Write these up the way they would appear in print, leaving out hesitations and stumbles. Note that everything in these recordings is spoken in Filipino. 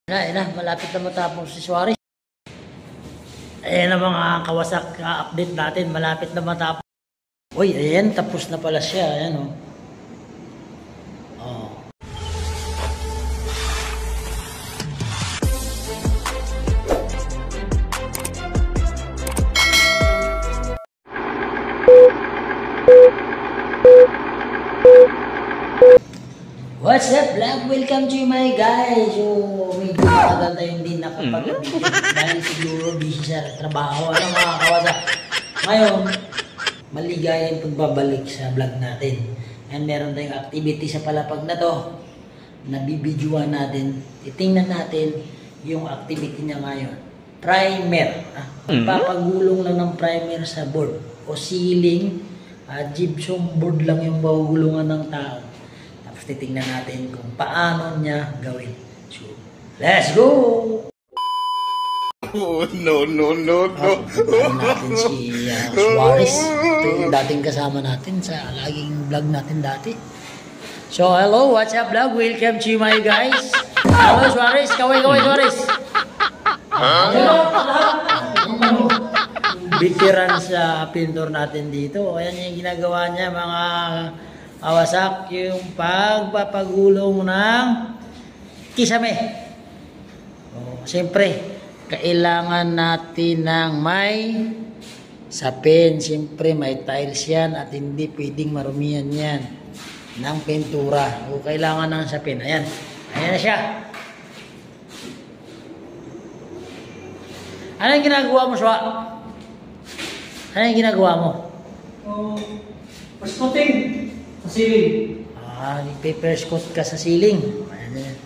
Ayan na, malapit na matapos si Suarez. Ayan na mga kawasak update natin, malapit na matapos. Uy, ayan, tapos na pala siya. Ayan o. Oh. What's up, vlog? Welcome to you, my guys. So, medyo matagal tayo hindi nakapag-update dahil siguro busy sa trabaho. Ano mga kawasak? Ngayon, maligaya yung pagbabalik sa vlog natin. And meron tayong activity sa palapag na to. Nabibidyoan natin. Titingnan natin yung activity niya ngayon. Primer. Papagulong lang ng primer sa board o ceiling. Gypsum board lang yung pagulungan ng tao. Titingnan natin kung paano niya gawin. So, let's go! Oh, no. Puntahan natin si Suarez. Ito yung dating kasama natin sa laging vlog natin dati. So, hello, what's up vlog? Welcome to you, my guys. Hello, Suarez. Kaway, Suarez. Veteran sa pintor natin dito. Ayan yung ginagawa niya, mga kawasak, yung pagpapagulong ng kisame. Siyempre, kailangan natin ng may sapin. Siyempre, may tiles yan at hindi pwedeng marumihan yan ng pintura. O kailangan ng sapin. Ayan. Ayan na siya. Ano yung ginagawa mo, Swa? Ano yung ginagawa mo? Paskoting sa ceiling. Paper coat ka sa ceiling. Ayan na yan.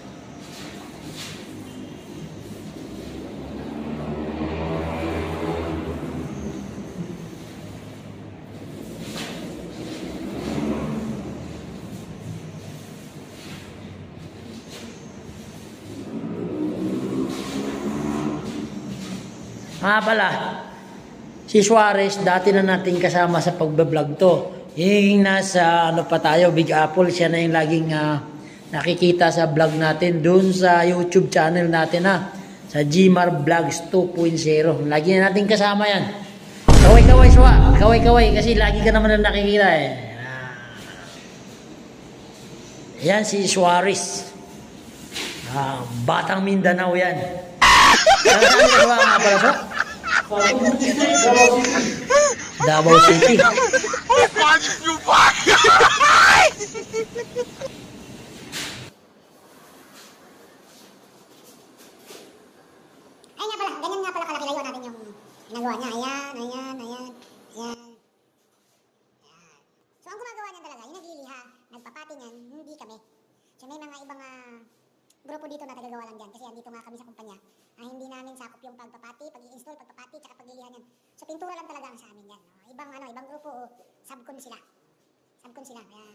Pala, si Suarez, dati na natin kasama sa pagbablog to. Yung nasa, pa tayo, Big Apple, siya na yung laging nakikita sa vlog natin, dun sa YouTube channel natin sa Gmar Vlogs 2.0. Lagi na natin kasama yan. Kaway, Swa. Kaway, kasi lagi ka naman na nakikita eh. Yan si Suarez. Batang Mindanao yan. Saan ka Swa nga pala, Swa? Davao City. Ganyan nga pala kalaki layuan natin yung ginagawa niya. Ayan. So, ang gumagawa niyan talaga, yung nagliliha, nagpapati niyan, hindi kami. So, may mga ibang grupo dito na tagagawa lang dyan. Kasi andito nga kami sa kumpanya. Hindi namin sakop yung pagpapati, pag-i-install, pagpapati, tsaka pagliliha niyan. So, pintura lang talaga ang sa amin yan. Ibang grupo, subcon sila. Kaya,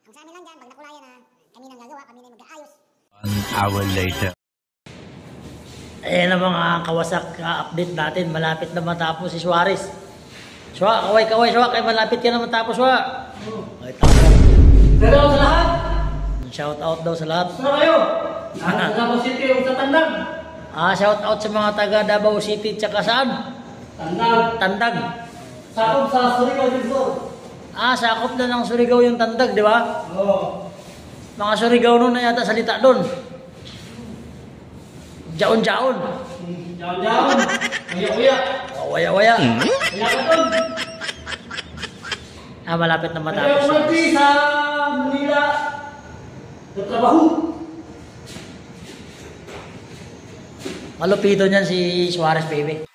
ang sa amin lang dyan, pag nakulayan na, kami nang gagawa, kami na mag-aayos. 1 hour later. Ayan na mga kawasak update natin. Malapit na matapos si Suarez. Swa, kaway, Swa. Kaya malapit ka na matapos, Swa. Hello sa lahat. Shout out daw sa lahat. Saan kayo? Sa Davao City o sa Tandag? Shout out sa mga taga Davao City tsaka saan? Tandag. Sakop sa Surigao dito. Sakop na ng Surigao yung Tandag, di ba? Oo. Mga Surigao nun na yata salita doon. Jaon. Jaon. Uya. Waya. Uya ka doon. Malapit na Kaya matapos. umanti sa Manila. Nagtrabaho. Malupito niyan si Suarez, baby.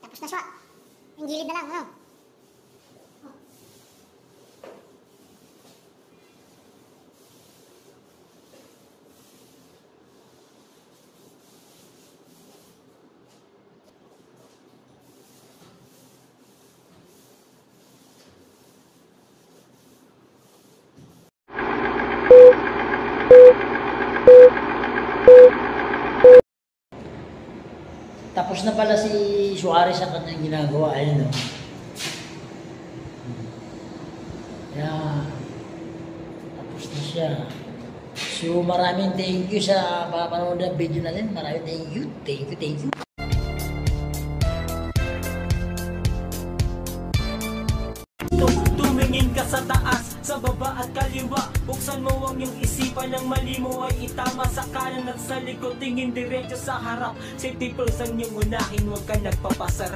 Tapos na siya. Yung gilid na lang, ano? Tapos na pala si Suarez sa kanyang ginagawa. Ayan o. Kaya, tapos na siya. So, maraming thank you sa papanood ng video natin. Maraming thank you. Thank you, thank you. Tumingin ka sa taas, sa baba at kaliwa. Buksan mo ang iyong isipan, ng mali mo ay itama. Sa kanan at sa likod, tingin diretso sa harap. Safety first ang iyong unahin, huwag ka nagpapasarap.